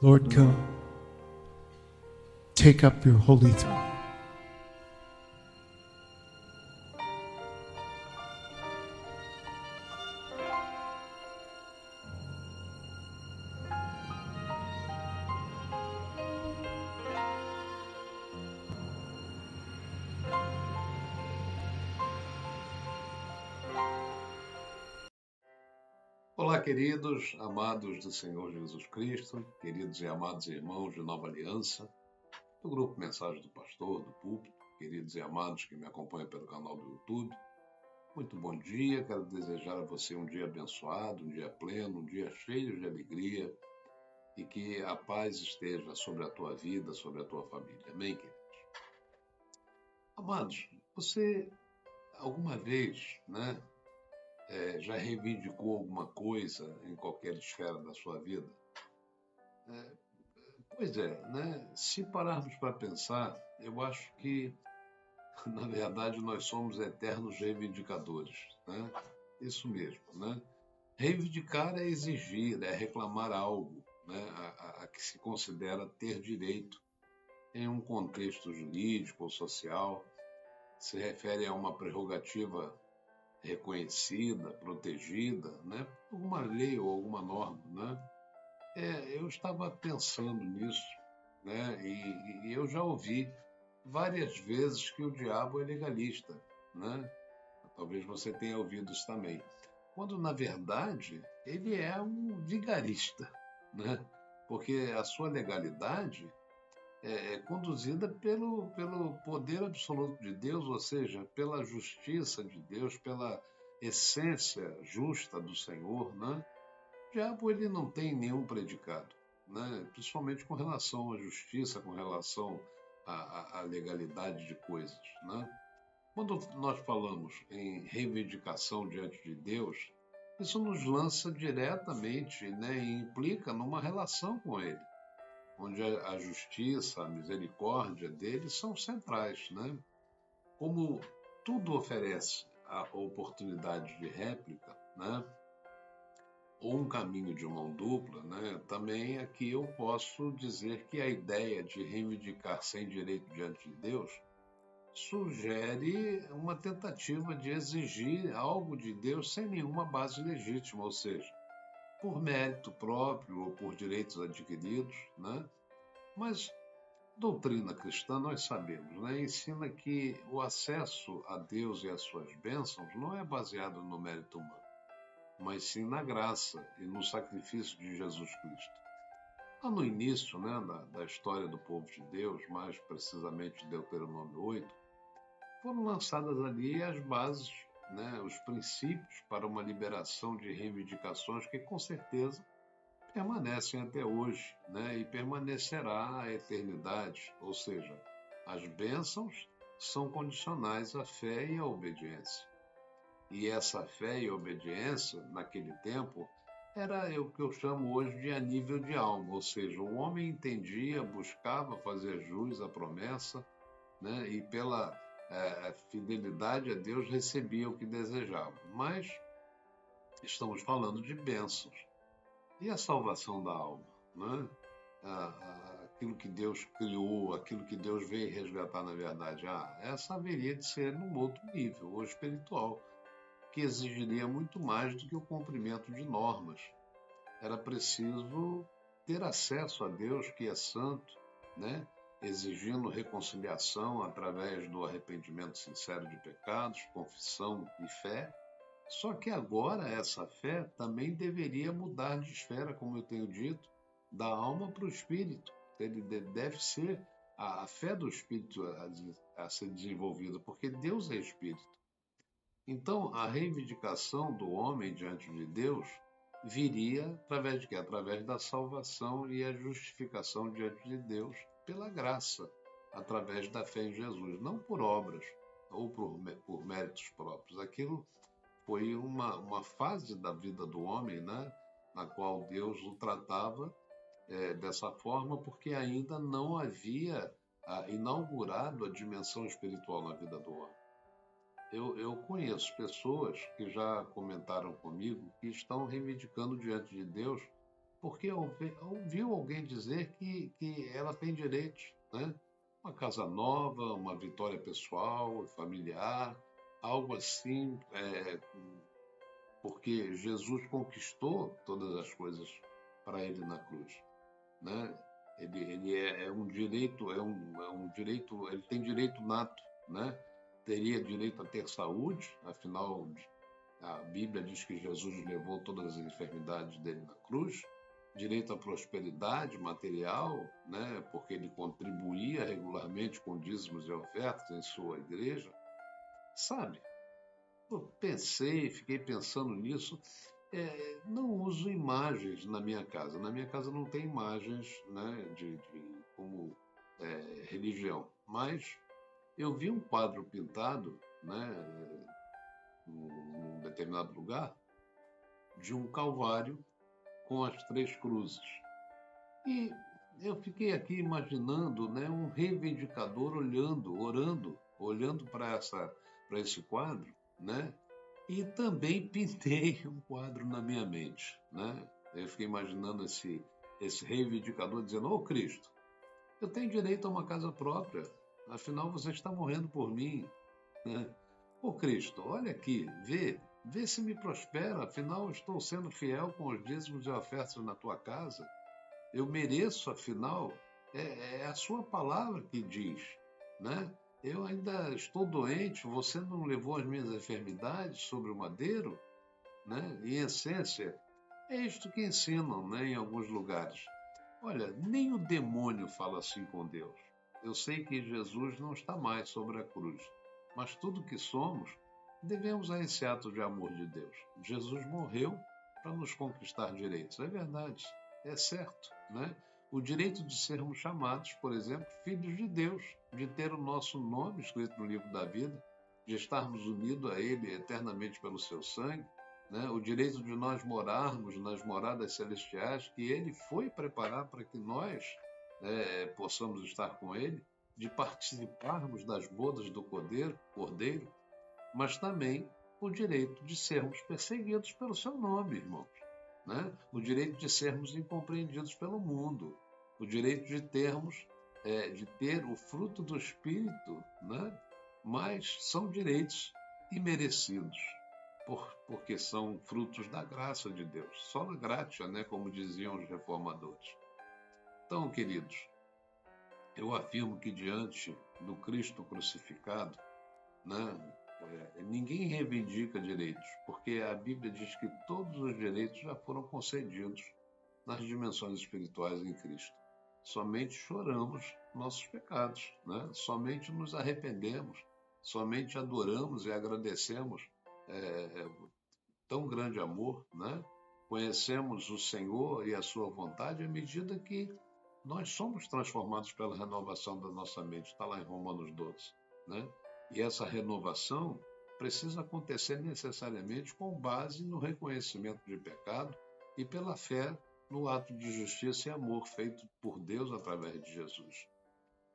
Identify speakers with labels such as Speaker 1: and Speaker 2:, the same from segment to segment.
Speaker 1: Lord, come. Take up your holy throne.
Speaker 2: Olá, queridos, amados do Senhor Jesus Cristo, queridos e amados irmãos de Nova Aliança, do grupo Mensagem do Pastor, do Púlpito, queridos e amados que me acompanham pelo canal do YouTube. Muito bom dia, quero desejar a você um dia abençoado, um dia pleno, um dia cheio de alegria e que a paz esteja sobre a tua vida, sobre a tua família. Amém, queridos? Amados, você alguma vez, já reivindicou alguma coisa em qualquer esfera da sua vida? Pois é. Se pararmos para pensar, eu acho que, na verdade, nós somos eternos reivindicadores, né? Isso mesmo, né? Reivindicar é exigir, é reclamar algo, né? A que se considera ter direito em um contexto jurídico ou social, se refere a uma prerrogativa reconhecida, protegida, né? Por alguma lei ou alguma norma, né? Eu estava pensando nisso, né? E eu já ouvi várias vezes que o diabo é legalista, né? Talvez você tenha ouvido isso também. Quando, na verdade, ele é um vigarista, né? Porque a sua legalidade é conduzida pelo poder absoluto de Deus, ou seja, pela justiça de Deus, pela essência justa do Senhor, né? O diabo ele não tem nenhum predicado, né? Principalmente com relação à justiça, com relação à legalidade de coisas, né? Quando nós falamos em reivindicação diante de Deus, isso nos lança diretamente, né, e implica numa relação com Ele, onde a justiça, a misericórdia dele são centrais, né? Como tudo oferece a oportunidade de réplica, né? Ou um caminho de mão dupla, né? Também aqui eu posso dizer que a ideia de reivindicar sem direito diante de Deus sugere uma tentativa de exigir algo de Deus sem nenhuma base legítima, ou seja, por mérito próprio ou por direitos adquiridos, né? Mas doutrina cristã, nós sabemos, né? Ensina que o acesso a Deus e às suas bênçãos não é baseado no mérito humano, mas sim na graça e no sacrifício de Jesus Cristo. Lá no início, né, da história do povo de Deus, mais precisamente Deuteronômio 8, foram lançadas ali as bases, né, os princípios para uma liberação de reivindicações que, com certeza, permanecem até hoje, né, e permanecerá a eternidade, ou seja, as bênçãos são condicionais à fé e à obediência. E essa fé e obediência, naquele tempo, era o que eu chamo hoje de a nível de alma, ou seja, o homem entendia, buscava fazer jus à promessa, né, e pela fidelidade a Deus recebia o que desejava. Mas estamos falando de bênçãos. E a salvação da alma, né? Aquilo que Deus criou, aquilo que Deus veio resgatar na verdade, essa haveria de ser num outro nível, ou espiritual, que exigiria muito mais do que o cumprimento de normas. Era preciso ter acesso a Deus, que é santo, né? Exigindo reconciliação através do arrependimento sincero de pecados, confissão e fé. Só que agora essa fé também deveria mudar de esfera, como eu tenho dito, da alma para o espírito. Ele deve ser a fé do espírito a ser desenvolvida, porque Deus é espírito. Então, a reivindicação do homem diante de Deus viria através de quê? Através da salvação e a justificação diante de Deus pela graça, através da fé em Jesus, não por obras ou por méritos próprios. Aquilo foi uma fase da vida do homem, né, na qual Deus o tratava dessa forma, porque ainda não havia inaugurado a dimensão espiritual na vida do homem. Eu conheço pessoas que já comentaram comigo que estão reivindicando diante de Deus porque ouviu alguém dizer que ela tem direitos, né? Uma casa nova, uma vitória pessoal, familiar, algo assim, porque Jesus conquistou todas as coisas para ele na cruz, né? Ele é um direito, é um direito, ele tem direito nato, né? Teria direito a ter saúde, afinal a Bíblia diz que Jesus levou todas as enfermidades dele na cruz, direito à prosperidade material, né? Porque ele contribuía regularmente com dízimos e ofertas em sua igreja, sabe? Eu fiquei pensando nisso. Não uso imagens na minha casa. Na minha casa não tem imagens, né, de como religião. Mas eu vi um quadro pintado, né, num determinado lugar, de um calvário com as três cruzes. E eu fiquei aqui imaginando, né, um reivindicador orando para esse quadro, né? E também pintei um quadro na minha mente, né? Eu fiquei imaginando esse reivindicador dizendo: Ô Cristo, eu tenho direito a uma casa própria, afinal você está morrendo por mim, né? Ô Cristo, olha aqui, vê se me prospera, afinal estou sendo fiel com os dízimos e ofertas na tua casa. Eu mereço, afinal, é a sua palavra que diz, né? Eu ainda estou doente, você não levou as minhas enfermidades sobre o madeiro, né? Em essência, é isto que ensinam, né, em alguns lugares. Olha, nem o demônio fala assim com Deus. Eu sei que Jesus não está mais sobre a cruz, mas tudo que somos devemos a esse ato de amor de Deus. Jesus morreu para nos conquistar direitos. É verdade, é certo, né? O direito de sermos chamados, por exemplo, filhos de Deus, de ter o nosso nome escrito no livro da vida, de estarmos unidos a Ele eternamente pelo seu sangue, né? O direito de nós morarmos nas moradas celestiais que Ele foi preparar para que nós possamos estar com Ele, de participarmos das bodas do Cordeiro, mas também o direito de sermos perseguidos pelo seu nome, irmãos, né? O direito de sermos incompreendidos pelo mundo, o direito de ter o fruto do Espírito, né? Mas são direitos imerecidos, porque são frutos da graça de Deus, sola gratia, né? Como diziam os reformadores. Então, queridos, eu afirmo que diante do Cristo crucificado, né, ninguém reivindica direitos, porque a Bíblia diz que todos os direitos já foram concedidos nas dimensões espirituais em Cristo. Somente choramos nossos pecados, né? Somente nos arrependemos, somente adoramos e agradecemos tão grande amor, né? Conhecemos o Senhor e a sua vontade à medida que nós somos transformados pela renovação da nossa mente, está lá em Romanos 12, né? E essa renovação precisa acontecer necessariamente com base no reconhecimento de pecado e pela fé no ato de justiça e amor feito por Deus através de Jesus.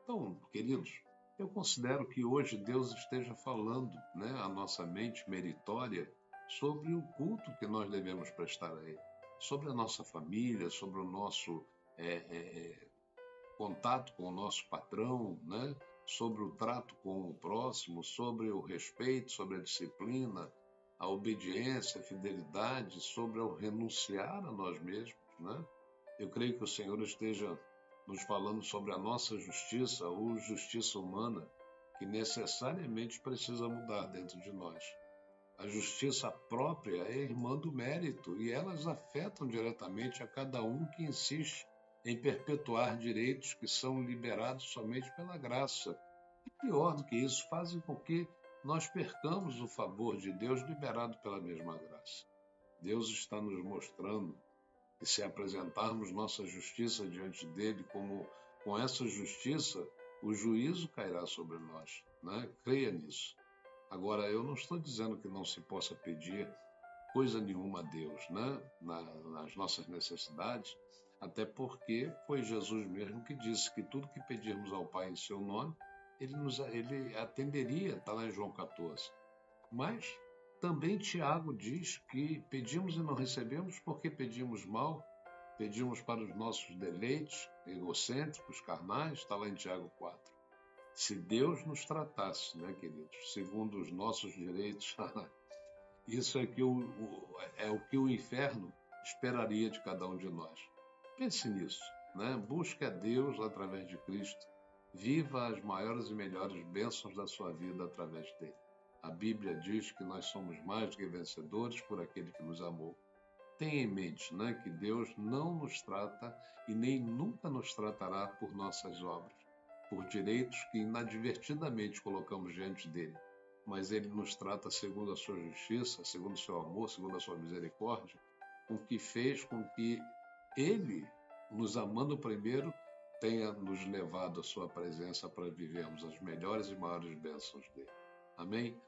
Speaker 2: Então, queridos, eu considero que hoje Deus esteja falando, né, à nossa mente meritória sobre o culto que nós devemos prestar a Ele, sobre a nossa família, sobre o nosso contato com o nosso patrão, né? Sobre o trato com o próximo, sobre o respeito, sobre a disciplina, a obediência, a fidelidade, sobre o renunciar a nós mesmos, né? Eu creio que o Senhor esteja nos falando sobre a nossa justiça ou justiça humana, que necessariamente precisa mudar dentro de nós. A justiça própria é irmã do mérito e elas afetam diretamente a cada um que insiste em perpetuar direitos que são liberados somente pela graça. E pior do que isso, fazem com que nós percamos o favor de Deus liberado pela mesma graça. Deus está nos mostrando que se apresentarmos nossa justiça diante dele com essa justiça, o juízo cairá sobre nós, né? Creia nisso. Agora, eu não estou dizendo que não se possa pedir coisa nenhuma a Deus, né? Nas nossas necessidades, até porque foi Jesus mesmo que disse que tudo que pedirmos ao Pai em seu nome, ele atenderia, está lá em João 14. Mas também Tiago diz que pedimos e não recebemos porque pedimos mal, pedimos para os nossos deleites egocêntricos, carnais, está lá em Tiago 4. Se Deus nos tratasse, né, queridos, segundo os nossos direitos, isso é, é o que o inferno esperaria de cada um de nós. Pense nisso, né? Busque a Deus através de Cristo. Viva as maiores e melhores bênçãos da sua vida através dele. A Bíblia diz que nós somos mais do que vencedores por aquele que nos amou. Tenha em mente, né, que Deus não nos trata e nem nunca nos tratará por nossas obras, por direitos que inadvertidamente colocamos diante dele. Mas ele nos trata segundo a sua justiça, segundo o seu amor, segundo a sua misericórdia, o que fez com que ele, nos amando primeiro, tenha nos levado à sua presença para vivermos as melhores e maiores bênçãos dele. Amém?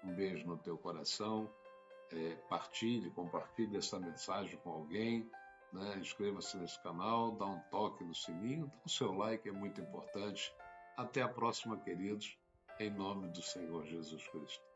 Speaker 2: Um beijo no teu coração. Compartilhe essa mensagem com alguém, né? Inscreva-se nesse canal, dá um toque no sininho, dá o seu like, é muito importante. Até a próxima, queridos, em nome do Senhor Jesus Cristo.